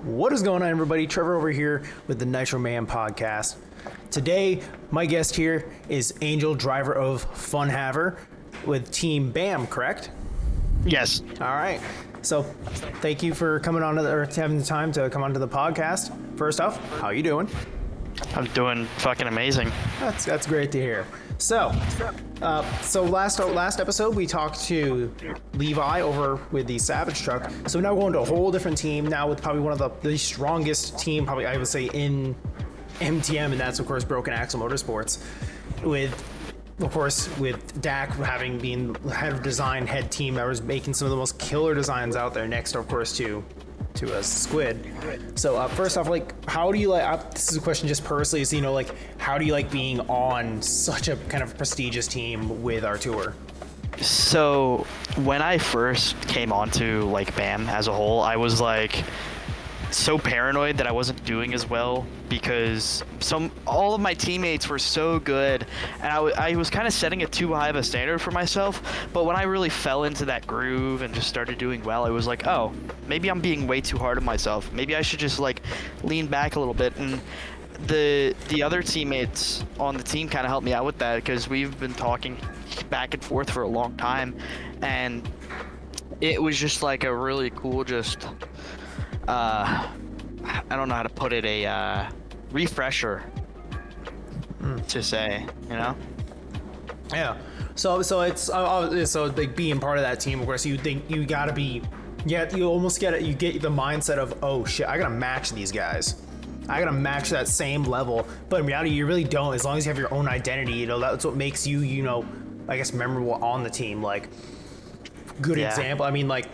What is going on, everybody? Trevor over here with the Nitro Mayhem podcast. Today, my guest here is Angel, driver of Fun Haver with Team BAM, correct? Yes. All right. So, thank you for coming on or having the time to come onto the podcast. First off, how you doing? I'm doing fucking amazing. That's great to hear. So last episode we talked to Levi over with the Savage truck. So now we're going to a whole different team now with probably one of the strongest team, probably I would say in MTM, and that's of course Broken Axle Motorsports. With Dak having been head of design, head team that was making some of the most killer designs out there. Next, of course, to Squid. So first off, like, how do you like? This is a question just personally. So how do you like being on such a kind of prestigious team with our tour? So when I first came onto like BAM as a whole, I was like so paranoid that I wasn't doing as well because all of my teammates were so good, and I was kind of setting it too high of a standard for myself. But when I really fell into that groove and just started doing well, I was like, oh, maybe I'm being way too hard on myself. Maybe I should just like lean back a little bit. And the other teammates on the team kind of helped me out with that because we've been talking back and forth for a long time, and it was just like a really cool I don't know how to put it, a refresher to say, Yeah. So it's so like being part of that team, of course, you think you gotta be, you almost get it. You get the mindset of, oh shit, I gotta match these guys. I gotta match that same level. But in reality, you really don't. As long as you have your own identity, that's what makes you, I guess, memorable on the team. Like, good example. I mean, like,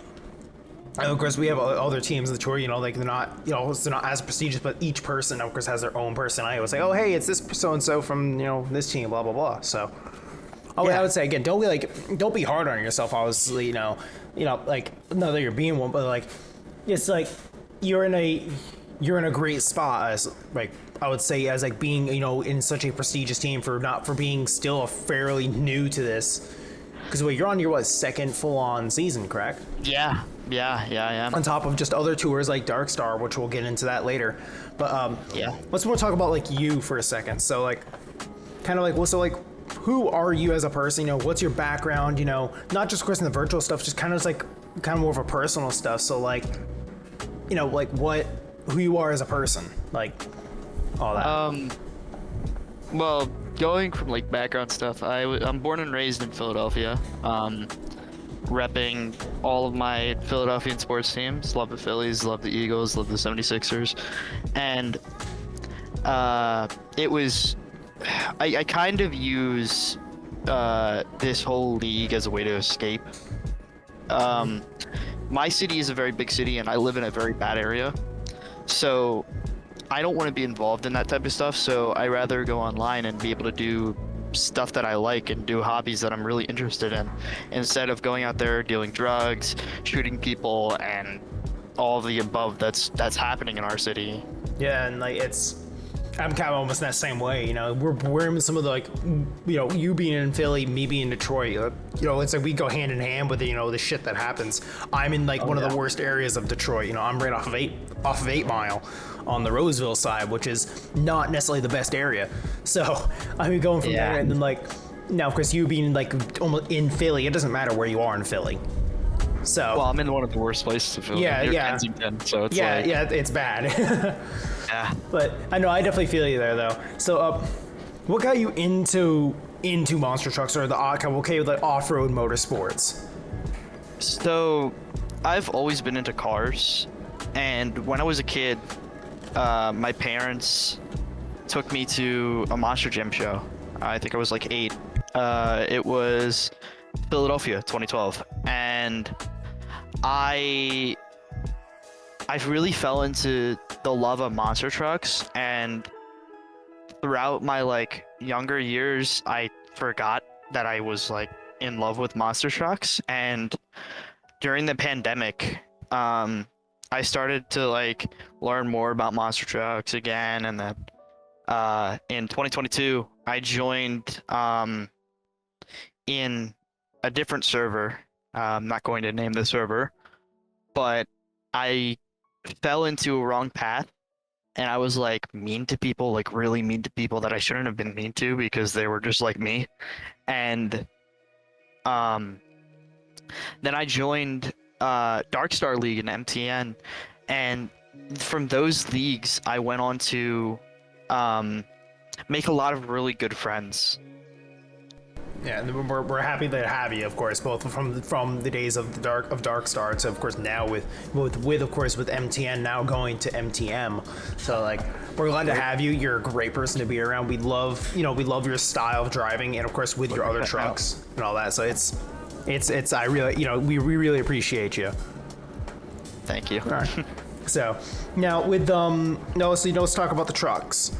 of course, we have other teams in the tour, like they're not as prestigious, but each person, of course, has their own personality. It's like, oh, hey, it's this so-and-so from, this team, blah, blah, blah. So, I would say, again, don't be hard on yourself, obviously, like, not that you're being one, but like, it's like, you're in a great spot as, like, I would say, as like being, in such a prestigious team for being still fairly new to this. Because you're on your second full-on season, correct? Yeah, I am. On top of just other tours like Dark Star, which we'll get into that later. But let's more talk about like you for a second. So like, kind of like, who are you as a person? What's your background? Not just of course in the virtual stuff, just kind of more of a personal stuff. So like, like who you are as a person, like all that. Well, going from like background stuff, I'm born and raised in Philadelphia, repping all of my Philadelphian sports teams. Love the Phillies, love the Eagles, love the 76ers. And it was, I kind of use this whole league as a way to escape. My city is a very big city and I live in a very bad area. So I don't want to be involved in that type of stuff, so I rather go online and be able to do stuff that I like and do hobbies that I'm really interested in, instead of going out there dealing drugs, shooting people, and all of the above that's happening in our city. Yeah, and like I'm kind of almost in that same way. We're in some of the like, you being in Philly, me being in Detroit. It's like we go hand in hand with the shit that happens. I'm in like one of the worst areas of Detroit. I'm right off of 8 Mile on the Roseville side, which is not necessarily the best area. So I mean, going from there, and then like now, of course, you being like almost in Philly, it doesn't matter where you are in Philly. So well, I'm in one of the worst places to Philly. Near Kensington, so it's it's bad. Yeah. But I know I definitely feel you there though. So what got you into monster trucks or the off-road motorsports? So I've always been into cars, and when I was a kid, my parents took me to a Monster Jam show. I think I was like 8. It was Philadelphia 2012, and I really fell into the love of monster trucks, and throughout my like younger years I forgot that I was like in love with monster trucks. And during the pandemic, I started to like learn more about monster trucks again, and then in 2022 I joined in a different server. I'm not going to name the server, but I fell into a wrong path, and I was like mean to people, like really mean to people that I shouldn't have been mean to because they were just like me. And um, then I joined Darkstar League in MTN, and from those leagues, I went on to make a lot of really good friends. Yeah, and we're happy to have you, of course, both from the days of Darkstar to, of course, now with of course with MTN now going to MTM. So like we're glad to have you. You're a great person to be around. We love your style of driving, and of course with your other trucks and all that. So it's I really we really appreciate you. Thank you. All right. So now with let's talk about the trucks.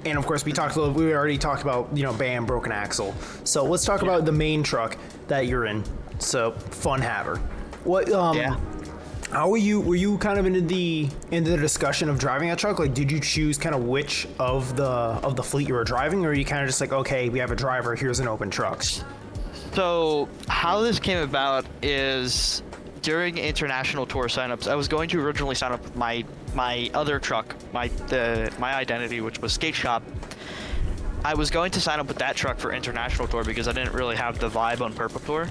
And of course, we already talked about, BAM, Broken Axle. So let's talk about the main truck that you're in. So Fun Haver. What? How were you kind of into the discussion of driving that truck? Like, did you choose kind of which of the fleet you were driving, or are you kind of just like, okay, we have a driver, here's an open truck? So how this came about is during international tour signups, I was going to originally sign up with my other truck, my identity, which was Skate Shop. I was going to sign up with that truck for international tour because I didn't really have the vibe on Purple Tour.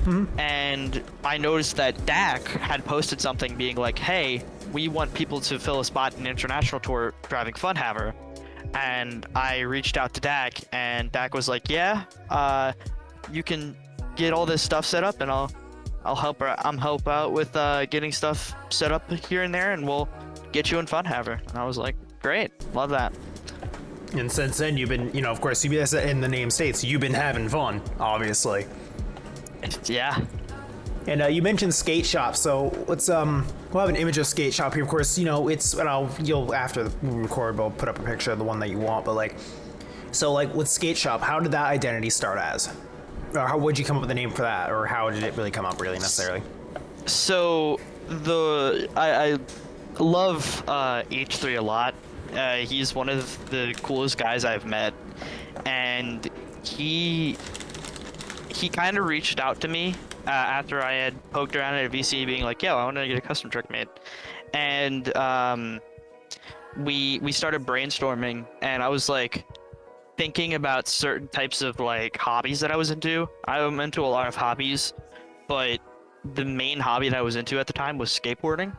Mm-hmm. And I noticed that Dak had posted something being like, hey, we want people to fill a spot in international tour driving Fun Haver. And I reached out to Dak, and Dak was like, yeah, you can get all this stuff set up, and I'll help out with getting stuff set up here and there, and we'll get you in Fun Haver. And I was like, great, love that. And since then, you've been, of course, CBS in the name states, you've been having fun, obviously. Yeah. And you mentioned Skate Shop, so let's we'll have an image of Skate Shop here. Of course, it's you'll after we record, we'll put up a picture of the one that you want. But with Skate Shop, how did that identity start as? Or how would you come up with a name for that, or how did it really come up, really necessarily? So I love H3 a lot. He's one of the coolest guys I've met, and he kind of reached out to me after I had poked around at a VC, being like, "Yo, I want to get a custom truck made," and we started brainstorming, and I was like thinking about certain types of like hobbies that I was into. I'm into a lot of hobbies, but the main hobby that I was into at the time was skateboarding.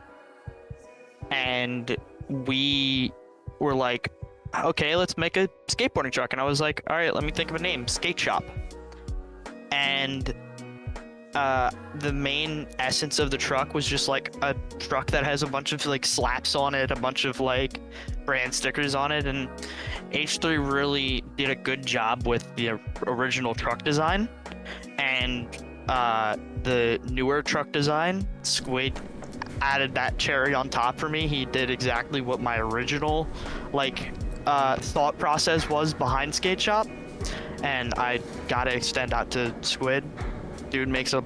And we were like, okay, let's make a skateboarding truck. And I was like, all right, let me think of a name, Skate Shop. And the main essence of the truck was just like a truck that has a bunch of like slaps on it, a bunch of like brand stickers on it, and H3 really did a good job with the original truck design. And the newer truck design, Squid added that cherry on top for me. He did exactly what my original thought process was behind Skate Shop, and I gotta extend out to Squid. Dude makes a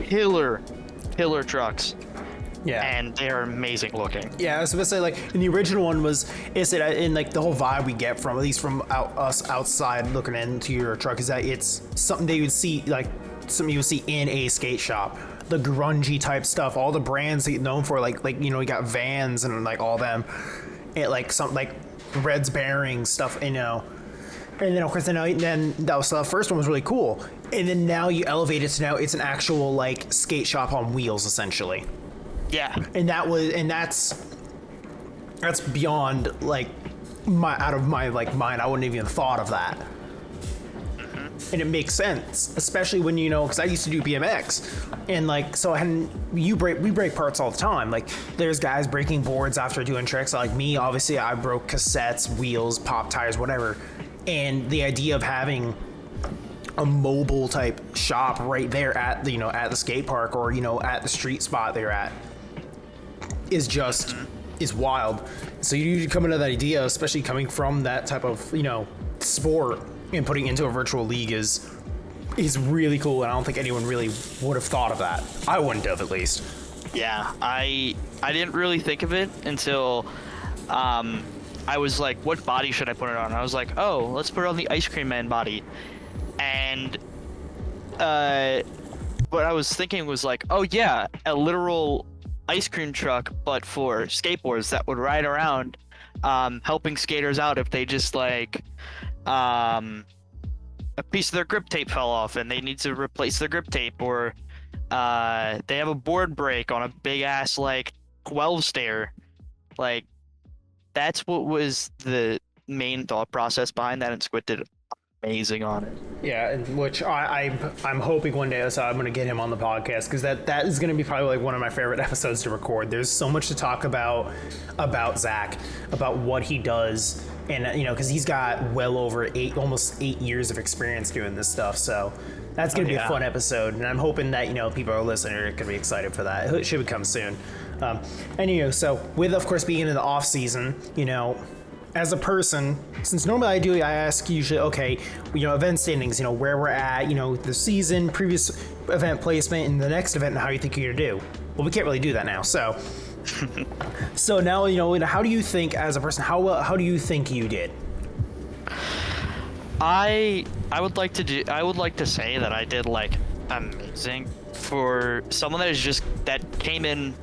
killer trucks. Yeah. And they're amazing looking. Yeah, I was supposed to say, in the original one in the whole vibe we get from, at least from us outside looking into your truck, is that it's something that you would see, something you would see in a skate shop. The grungy type stuff, all the brands that you're known for, you got Vans and all them, and Red's Bearings stuff, And then of course, then that was the first one was really cool, and then now you elevate it to now it's an actual skate shop on wheels essentially. Yeah. And that's beyond out of my mind. I wouldn't even thought of that. Mm-hmm. And it makes sense, especially when because I used to do BMX, and we break parts all the time. There's guys breaking boards after doing tricks. Me, obviously, I broke cassettes, wheels, pop tires, whatever. And the idea of having a mobile type shop right there at the at the skate park or at the street spot they're at is wild. So you come into that idea, especially coming from that type of sport, and putting it into a virtual league is really cool. And I don't think anyone really would have thought of that. I wouldn't have, at least. Yeah, I didn't really think of it until I was like, what body should I put it on? I was like, oh, let's put it on the Ice Cream Man body. And what I was thinking was oh yeah, a literal ice cream truck, but for skateboards that would ride around, helping skaters out if they just like, a piece of their grip tape fell off and they need to replace their grip tape, or they have a board break on a big ass like 12 stair. Like, that's what was the main thought process behind that, and Squid did amazing on it. Yeah, and which I'm hoping one day so I'm going to get him on the podcast, because that is going to be probably like one of my favorite episodes to record. There's so much to talk about Zach, about what he does, and because he's got well over almost 8 years of experience doing this stuff. So that's going to be a fun episode, and I'm hoping that people are listening are going to be excited for that. It should come soon. And so with, of course, being in the off season, as a person, since normally I ask usually, okay, event standings, where we're at, the season, previous event placement, and the next event, and how you think you're gonna do. Well, we can't really do that now. So, so now, how do you think as a person, how do you think you did? I would like to say that I did like amazing for someone that came in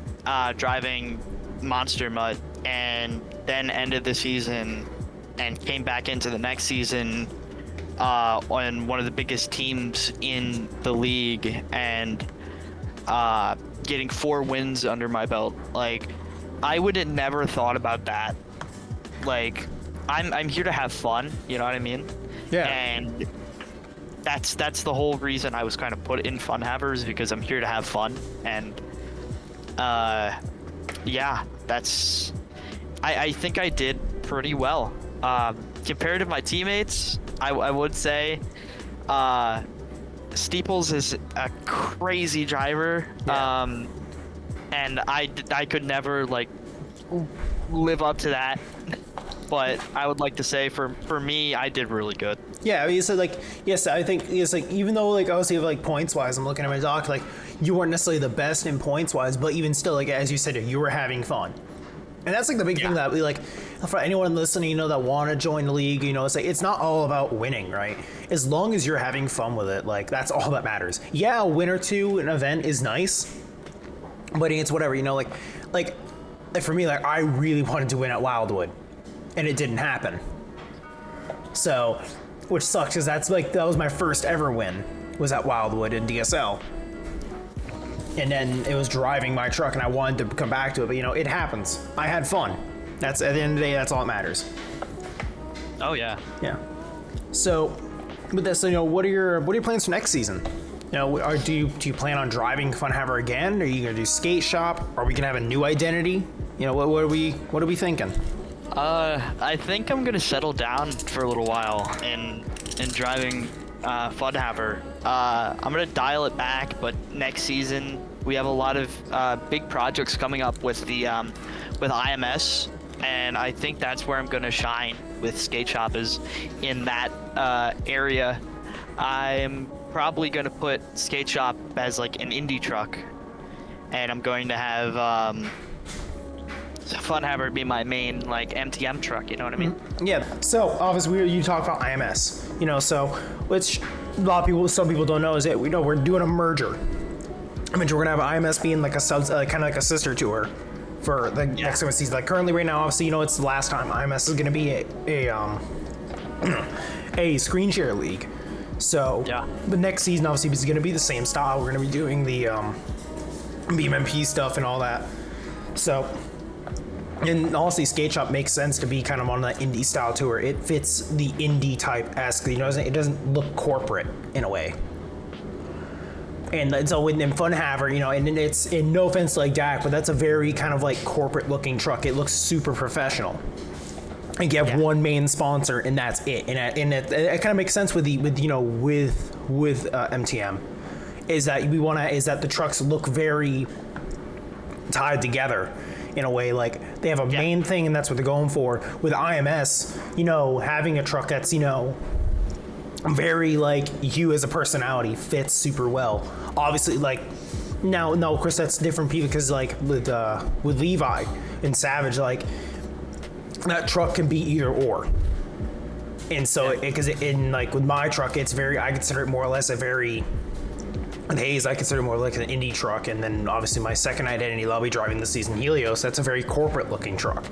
driving Monster Mud and then ended the season and came back into the next season on one of the biggest teams in the league, and getting 4 wins under my belt. Like, I would have never thought about that. Like, I'm here to have fun, you know what I mean? Yeah. And that's the whole reason I was kind of put in Fun Havers, because I'm here to have fun. And yeah, I think I did pretty well. Compared to my teammates, I would say Steeples is a crazy driver. Yeah. And I could never like live up to that. But I would like to say for me, I did really good. Yeah, I mean, so like, yes, I think it's like, even though like obviously like points wise, I'm looking at my doc, like you weren't necessarily the best in points wise, but even still, like as you said, you were having fun, and that's like the big thing that we like for anyone listening, that want to join the league, it's like it's not all about winning, right? As long as you're having fun with it, like that's all that matters. Yeah, a win or two an event is nice, but it's whatever, like for me, like I really wanted to win at Wildwood, and it didn't happen. So, which sucks, because that was my first ever win, was at Wildwood in DSL. And then it was driving my truck, and I wanted to come back to it, but it happens. I had fun. That's, at the end of the day, that's all that matters. Oh yeah. Yeah. So, with this, what are your plans for next season? Do you plan on driving Fun Haver again? Are you gonna do skate shop? Are we gonna have a new identity? What are we thinking? I think I'm gonna settle down for a little while in driving Fun Haver. I'm gonna dial it back, but next season we have a lot of big projects coming up with the with IMS, and I think that's where I'm gonna shine with skate shop, is in that area. I'm probably gonna put skate shop as like an indie truck, and I'm going to have Fun Haver be my main like MTM truck, you know what I mean? Yeah. So obviously you talk about IMS, so which some people don't know is that we're doing a merger. We're gonna have IMS being like a kind of like a sister tour for the next season. Like currently right now, obviously it's the last time IMS is gonna be a screen share league. So the next season obviously is gonna be the same style. We're gonna be doing the BMMP stuff and all that. So. And honestly, skate shop makes sense to be kind of on the indie style tour. It fits the indie type-esque, it doesn't look corporate in a way. And so in Fun Haver, and it's, in no offense to like Dak, but that's a very kind of like corporate looking truck. It looks super professional. And you have one main sponsor, and that's it. And it kind of makes sense with MTM, is that the trucks look very tied together. In a way, like they have a main thing, and that's what they're going for. With IMS, having a truck that's, very like you as a personality fits super well. Obviously, like now, no, of course that's different people, because like with Levi and Savage, like that truck can be either or. And so, because in like with my truck, it's I consider it more or less a very And Hayes, I consider more like an indie truck. And then obviously my second identity, I'll be driving this season, Helios. That's a very corporate looking truck.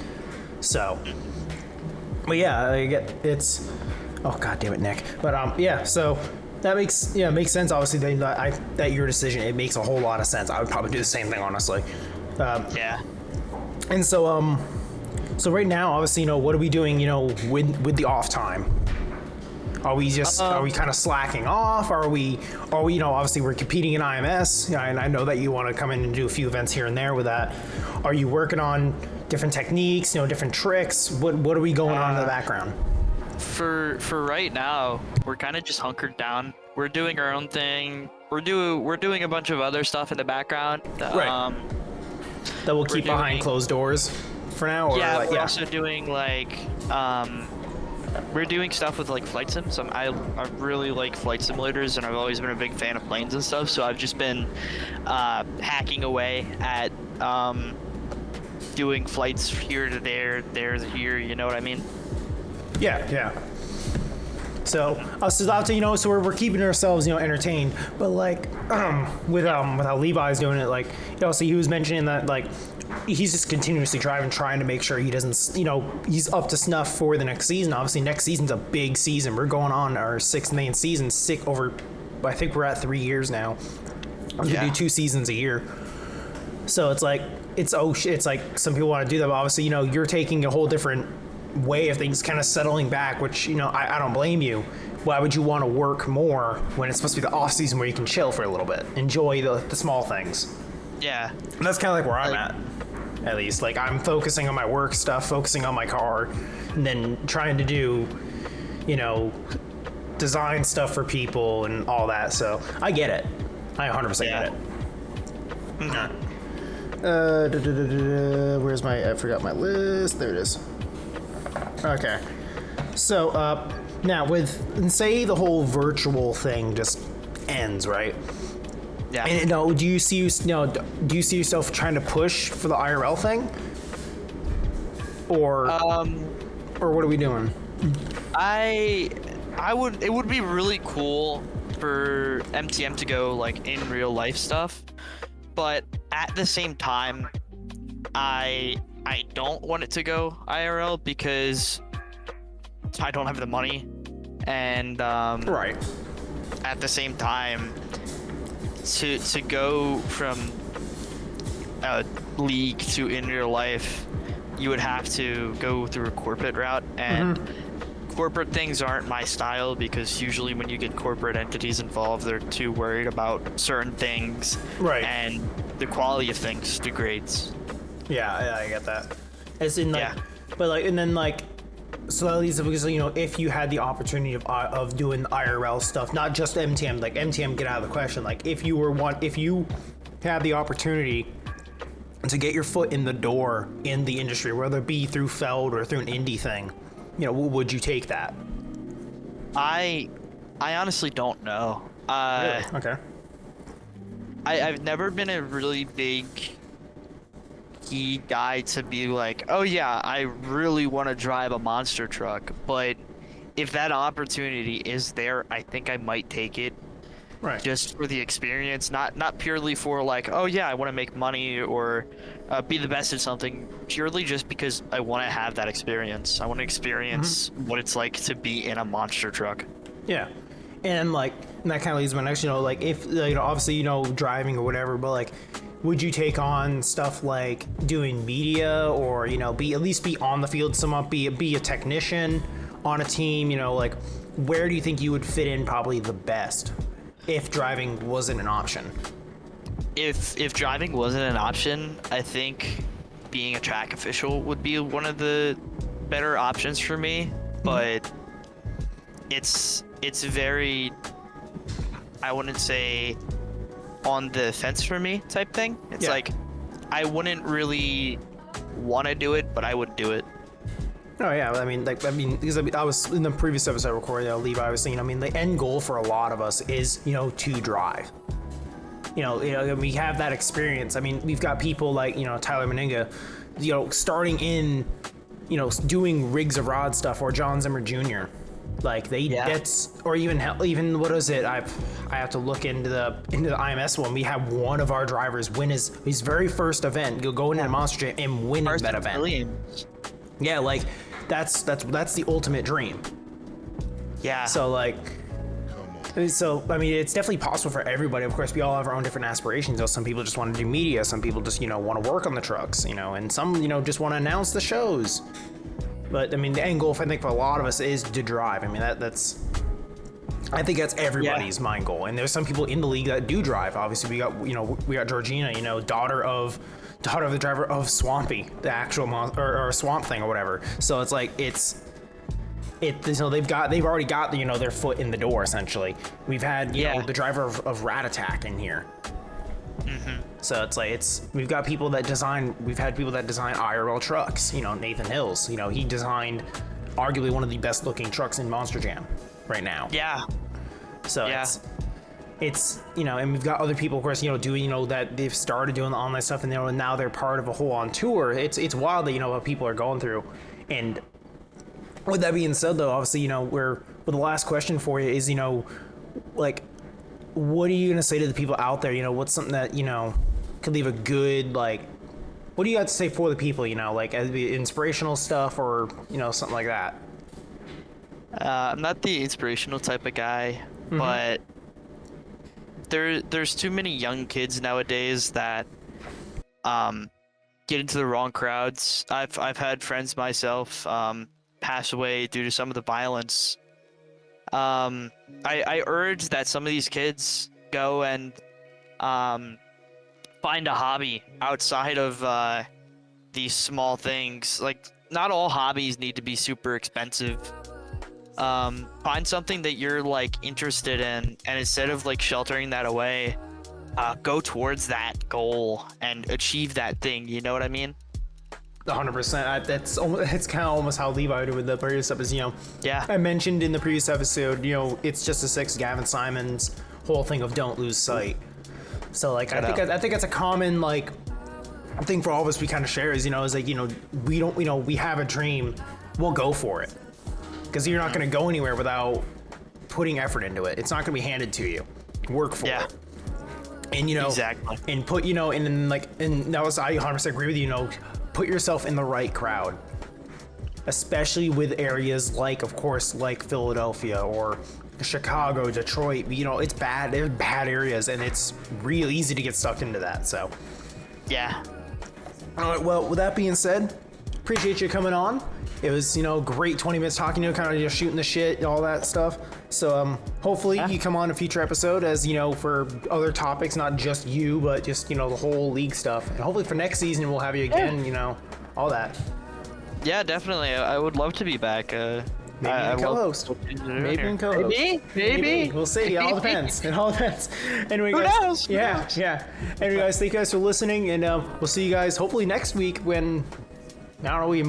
So, but yeah, I get it's. Oh god damn it, Nick. But yeah, so that makes sense. Obviously, that your decision, it makes a whole lot of sense. I would probably do the same thing, honestly. Yeah. And so so right now, obviously, what are we doing? With the off time. Are we kind of slacking off? Are we, obviously we're competing in IMS, and I know that you want to come in and do a few events here and there with that. Are you working on different techniques, different tricks? What are we going on in the background? For right now, we're kind of just hunkered down. We're doing our own thing. We're doing a bunch of other stuff in the background. Right. That we'll keep behind closed doors for now? Or yeah, we're also doing we're doing stuff with flight sims. I really like flight simulators, and I've always been a big fan of planes and stuff. So I've just been hacking away at doing flights here to there to here. You know what I mean? Yeah. So us out to so we're keeping ourselves entertained, but with how Levi's doing it, so he was mentioning that he's just continuously driving, trying to make sure he doesn't he's up to snuff for the next season. Obviously next season's a big season. We're going on our 6th main season, I think we're at 3 years now. We do 2 seasons a year, so it's some people want to do that, but obviously you're taking a whole different way of things, kind of settling back, which I don't blame you. Why would you want to work more when it's supposed to be the off season where you can chill for a little bit, enjoy the small things? Yeah, and that's kind of where I'm at least. I'm focusing on my work stuff, focusing on my car, and then trying to do design stuff for people and all that. So I get it. I 100% get it. Where's I forgot my list. There it is. Okay. So now say the whole virtual thing just ends, right? Yeah. And do you see yourself trying to push for the IRL thing? Or what are we doing? It would be really cool for MTM to go in real life stuff, but at the same time, I don't want it to go IRL because I don't have the money, and right. At the same time, to go from a league to in real life, you would have to go through a corporate route, and corporate things aren't my style, because usually when you get corporate entities involved, they're too worried about certain things, right? And the quality of things degrades. Yeah, I get that. As in but and then so at least because if you had the opportunity of doing IRL stuff, not just MTM, MTM get out of the question. If you had the opportunity to get your foot in the door in the industry, whether it be through Feld or through an indie thing, would you take that? I honestly don't know. Really? Okay. I've never been a really big key guy to be oh yeah, I really want to drive a monster truck, but if that opportunity is there, I think I might take it. Right. Just for the experience, not purely for oh yeah, I want to make money or be the best at something, purely just because I want to have that experience. I want to experience what it's like to be in a monster truck. Yeah. And that kind of leads to my next, if obviously driving or whatever, but would you take on stuff like doing media, or at least be on the field somewhat, be a technician on a team? Where do you think you would fit in probably the best if driving wasn't an option? If driving wasn't an option, I think being a track official would be one of the better options for me, but it's very, I wouldn't say on the fence for me type thing. It's I wouldn't really want to do it, but I would do it. Oh yeah, because I was in the previous episode recorded, Levi was saying, the end goal for a lot of us is, to drive. We have that experience. We've got people like, Tyler Meninga, starting in, doing rigs of rod stuff, or John Zimmer Jr. Like Yeah. that's, or even what is it? I have to look into the IMS one. We have one of our drivers win his very first event. Go into Monster Jam and win that event. Millions. Yeah, like that's the ultimate dream. Yeah. So like, I mean, it's definitely possible for everybody. Of course, we all have our own different aspirations. So some people just want to do media. Some people just want to work on the trucks. And some just want to announce the shows. But I mean, the end goal, I think, for a lot of us is to drive. I mean, I think that's everybody's mind goal. And there's some people in the league that do drive. Obviously, we got Georgina, daughter of the driver of Swampy, the actual or Swamp Thing or whatever. So it's like they've already got their foot in the door essentially. We've had the driver of Rat Attack in here. Mm-hmm. So it's like we've had people that design IRL trucks. Nathan Hills. He designed arguably one of the best looking trucks in Monster Jam right now. Yeah. So it's and we've got other people, of course, doing that they've started doing the online stuff, and now they're part of a whole on tour. It's wild that what people are going through. And with that being said, though, obviously, the last question for you is, like, what are you gonna say to the people out there? What's something that could leave a good, like, what do you have to say for the people? Like, as the inspirational stuff or something like that. I'm not the inspirational type of guy, but there's too many young kids nowadays that get into the wrong crowds. I've had friends myself pass away due to some of the violence. I urge that some of these kids go and find a hobby outside of these small things. Like, not all hobbies need to be super expensive. Find something that you're like interested in, and instead of like sheltering that away, go towards that goal and achieve that thing. You know what I mean? 100%. That's kind of almost how Levi did with the previous episode. Yeah. I mentioned in the previous episode, it's just a six. Gavin Simon's whole thing of don't lose sight. So like, I think that's a common like thing for all of us. We kind of share is like we have a dream, we'll go for it, because you're not going to go anywhere without putting effort into it. It's not going to be handed to you. Work for it. And exactly. And put and that was, I 100% agree with you. Put yourself in the right crowd, especially with areas like, of course, like Philadelphia or Chicago, Detroit. It's bad. They're bad areas, and it's real easy to get sucked into that. So, yeah. All right. Well, with that being said, appreciate you coming on. It was, great 20 minutes talking to you, kind of just shooting the shit and all that stuff. So, hopefully you come on a future episode as, for other topics, not just you, but just, the whole league stuff. And hopefully for next season, we'll have you again, all that. Yeah, definitely. I would love to be back. Maybe in co-host. Maybe. We'll see. It all depends. Anyway, Who guys. knows? Yeah. Anyway, guys, thank you guys for listening, and we'll see you guys hopefully next week when, I don't know, we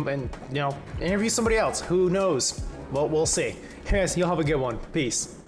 interview somebody else. Who knows? Well, we'll see. Hey guys, you'll have a good one. Peace.